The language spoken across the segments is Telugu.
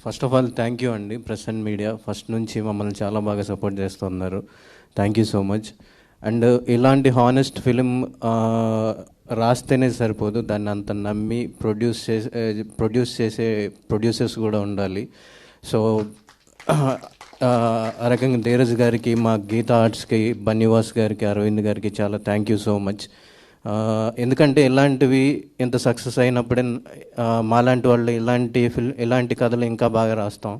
First of all thank you అండి ప్రెస్ అండ్ మీడియా. ఫస్ట్ నుంచి మమ్మల్ని చాలా బాగా సపోర్ట్ చేస్తున్నారు. Thank you so much. And ఇలాంటి హానెస్ట్ ఫిలిం రాస్తేనే సరిపోదు, దాన్ని అంత నమ్మి ప్రొడ్యూస్ చేసే ప్రొడ్యూసర్స్ కూడా ఉండాలి. సో ఆ రకంగా ధీరజ్ గారికి, మా గీతా ఆర్ట్స్కి, బన్నివాస్ గారికి, అరవింద్ గారికి చాలా థ్యాంక్ యూ సో మచ్. ఎందుకంటే ఇలాంటివి ఇంత సక్సెస్ అయినప్పుడే మాలాంటి వాళ్ళు ఇలాంటి కథలు ఇంకా బాగా రాస్తాం.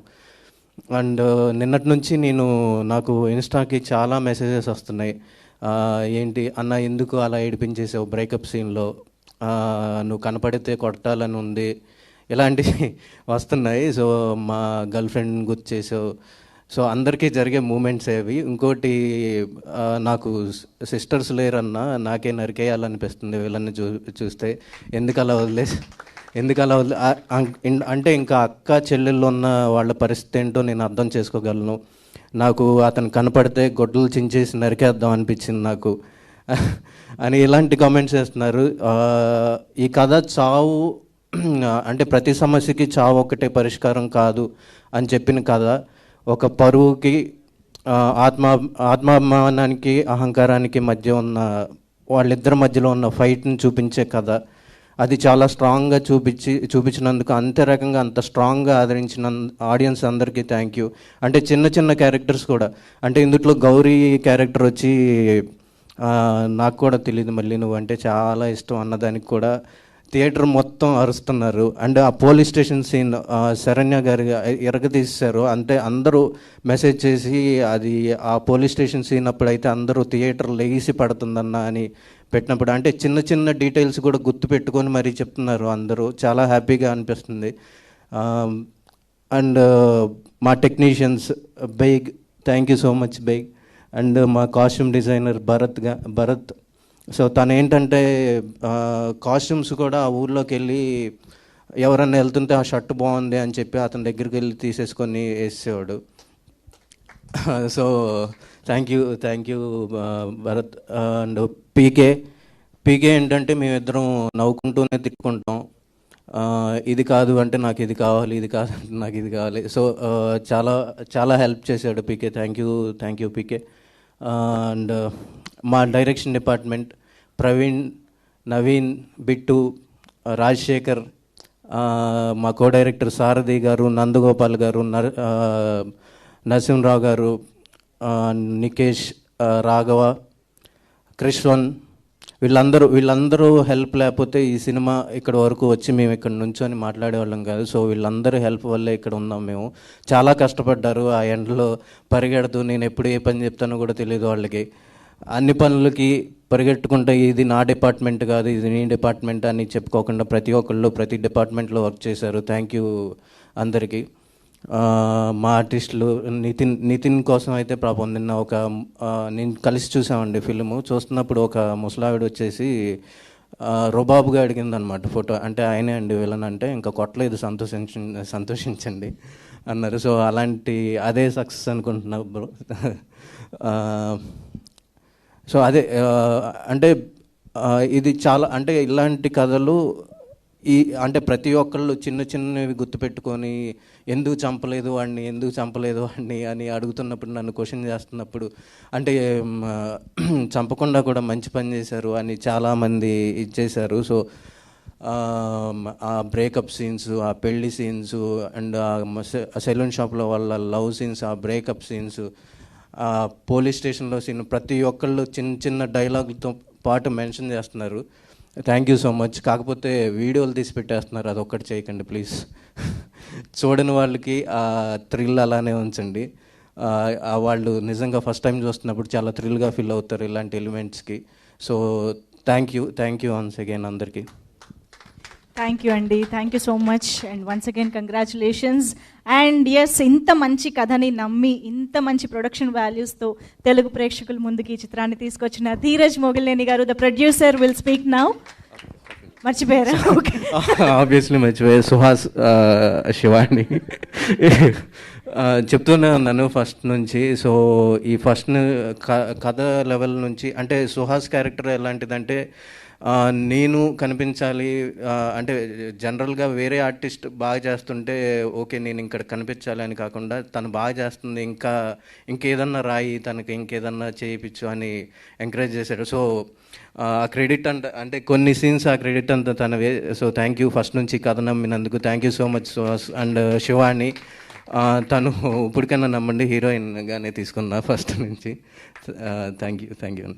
అండ్ నిన్నటి నుంచి నాకు ఇన్స్టాకి చాలా మెసేజెస్ వస్తున్నాయి. ఏంటి అన్న, ఎందుకు అలా ఏడిపించేసావు బ్రేకప్ సీన్లో, నువ్వు కనపడితే కొట్టాలని ఉంది, ఇలాంటివి వస్తున్నాయి. సో మా గర్ల్ ఫ్రెండ్ గుర్తు చేసావు. సో అందరికీ జరిగే మూమెంట్స్ అవి. ఇంకోటి, నాకు సిస్టర్స్ లేరన్నా, నాకే నరికేయాలనిపిస్తుంది వీళ్ళని చూస్తే. ఎందుకు అలా అంటే ఇంకా అక్క చెల్లెళ్ళు ఉన్న వాళ్ళ పరిస్థితి ఏంటో నేను అర్థం చేసుకోగలను. నాకు అతను కనపడితే గొడ్డలు చించేసి నరికేద్దాం అనిపించింది నాకు అని ఇలాంటి కామెంట్స్ చేస్తున్నారు. ఈ కథ చావు అంటే ప్రతి సమస్యకి చావు ఒకటే పరిష్కారం కాదు అని చెప్పిన కథ, ఒక పరువుకి, ఆత్మాభిమానానికి, అహంకారానికి మధ్య ఉన్న వాళ్ళిద్దరి మధ్యలో ఉన్న ఫైట్ని చూపించే కథ. అది చాలా స్ట్రాంగ్గా చూపించినందుకు, అంతే రకంగా అంత స్ట్రాంగ్గా ఆదరించిన ఆడియన్స్ అందరికీ థ్యాంక్ యూ. అంటే చిన్న చిన్న క్యారెక్టర్స్ కూడా, అంటే ఇందులో గౌరీ క్యారెక్టర్ వచ్చి నాకు కూడా తెలియదు, మళ్ళీ నువ్వు అంటే చాలా ఇష్టం అన్నదానికి కూడా థియేటర్ మొత్తం అరుస్తున్నారు. అండ్ ఆ పోలీస్ స్టేషన్ సీన్ శరణ్య గారు ఎరగతీశారు. అంటే అందరూ మెసేజ్ చేసి, అది ఆ పోలీస్ స్టేషన్ సీన్ అప్పుడైతే అందరూ థియేటర్ లెగిసి పడుతుందన్న అని పెట్టినప్పుడు, అంటే చిన్న చిన్న డీటెయిల్స్ కూడా గుర్తు పెట్టుకొని మరీ చెప్తున్నారు అందరూ. చాలా హ్యాపీగా అనిపిస్తుంది. అండ్ మా technicians Baig, thank you so much Baig. And మా కాస్ట్యూమ్ డిజైనర్ భరత్. సో తను ఏంటంటే కాస్ట్యూమ్స్ కూడా ఆ ఊర్లోకి వెళ్ళి ఎవరన్నా వెళ్తుంటే ఆ షర్ట్ బాగుంది అని చెప్పి అతని దగ్గరికి వెళ్ళి తీసేసుకొని వేసేవాడు. So thank you Bharath. And PK ఏంటంటే మేమిద్దరం నవ్వుకుంటూనే తిట్టుకుంటాం. ఇది కాదు అంటే నాకు ఇది కావాలి, ఇది కాదు అంటే నాకు ఇది కావాలి. సో చాలా చాలా హెల్ప్ చేశాడు PK. Thank you PK. And మా డైరెక్షన్ డిపార్ట్మెంట్ ప్రవీణ్, నవీన్, బిట్టు, రాజశేఖర్, మా కో డైరెక్టర్ సారథి గారు, నందగోపాల్ గారు, నరసింహరావు గారు, నికేష్, రాఘవ, కృష్ణన్, వీళ్ళందరూ హెల్ప్ లేకపోతే ఈ సినిమా ఇక్కడ వరకు వచ్చి మేము ఇక్కడ నుంచొని మాట్లాడేవాళ్ళం కాదు. సో వీళ్ళందరూ హెల్ప్ వల్లే ఇక్కడ ఉన్నాం మేము. చాలా కష్టపడ్డారు ఆ ఎండలో పరిగెడుతూ. నేను ఎప్పుడు ఏ పని చెప్తానో కూడా తెలియదు వాళ్ళకి. అన్ని పనులకి పరిగెట్టుకుంటే ఇది నా డిపార్ట్మెంట్ కాదు, ఇది నీ డిపార్ట్మెంట్ అని చెప్పుకోకుండా ప్రతి ఒక్కళ్ళు ప్రతి డిపార్ట్మెంట్లో వర్క్ చేశారు. థ్యాంక్ యూ అందరికీ. మా ఆర్టిస్టులు నితిన్ కోసం అయితే పాపం నిన్న నేను కలిసి చూసామండి ఫిల్ము. చూస్తున్నప్పుడు ఒక ముసలావిడ వచ్చేసి రుబాబుగా అడిగిందనమాట ఫోటో. అంటే ఆయనే అండి విలన్ అంటే, ఇంకా కొట్టలేదు, సంతోషించండి అన్నారు. సో అదే సక్సెస్ అనుకుంటున్నా బ్రో. సో అదే అంటే ఇది చాలా, అంటే ఇలాంటి కథలు అంటే ప్రతి ఒక్కళ్ళు చిన్న చిన్నవి గుర్తుపెట్టుకొని ఎందుకు చంపలేదు వాడిని అని అడుగుతున్నప్పుడు, నన్ను క్వశ్చన్ చేస్తున్నప్పుడు, అంటే చంపకుండా కూడా మంచి పని చేశారు అని చాలామంది ఇచ్చేశారు. సో ఆ బ్రేకప్ సీన్స్, ఆ పెళ్లి సీన్స్, అండ్ ఆ సెలూన్ షాప్లో వాళ్ళ లవ్ సీన్స్, ఆ బ్రేకప్ సీన్స్, ఆ పోలీస్ స్టేషన్లో సీన్, ప్రతి ఒక్కళ్ళు చిన్న చిన్న డైలాగులతో పాటు మెన్షన్ చేస్తున్నారు. Thank you so much. కాకపోతే వీడియోలు తీసి పెట్టేస్తున్నారు, అది ఒక్కటి చేయకండి ప్లీజ్. చూడని వాళ్ళకి ఆ థ్రిల్ అలానే ఉంచండి. వాళ్ళు నిజంగా ఫస్ట్ టైం చూస్తున్నప్పుడు చాలా థ్రిల్గా ఫీల్ అవుతారు ఇలాంటి ఎలిమెంట్స్కి. So thank you once again అందరికీ. థ్యాంక్ యూ అండి, thank you so much. And once again congratulations. And yes, ఇంత మంచి కథని నమ్మి, ఇంత మంచి ప్రొడక్షన్ వాల్యూస్తో తెలుగు ప్రేక్షకుల ముందుకి ఈ చిత్రాన్ని తీసుకొచ్చిన ధీరజ్ మొగిలినేని గారు, the producer, will speak now. మర్చిపోయారా? ఓకే, ఆబ్వియస్లీ మర్చిపోయా. సుహాస్, శివాని చెప్తూనే ఉన్నాను ఫస్ట్ నుంచి. సో ఈ ఫస్ట్ కథ లెవెల్ నుంచి, అంటే సుహాస్ క్యారెక్టర్ ఎలాంటిదంటే నేను కనిపించాలి, అంటే జనరల్గా వేరే ఆర్టిస్ట్ బాగా చేస్తుంటే ఓకే నేను ఇక్కడ కనిపించాలి అని కాకుండా తను బాగా చేస్తుంది, ఇంకేదన్నా రాయి, తనకి ఇంకేదన్నా చేయించు అని ఎంకరేజ్ చేశాడు. సో ఆ క్రెడిట్ అంటే కొన్ని సీన్స్ ఆ క్రెడిట్ అంతా తనవే. సో థ్యాంక్ యూ ఫస్ట్ నుంచి కథ నమ్మినందుకు. Thank you so much Suhas and Shivani. తను ఇప్పటికైనా నమ్మండి, హీరోయిన్గానే తీసుకున్నా ఫస్ట్ నుంచి. Thank you.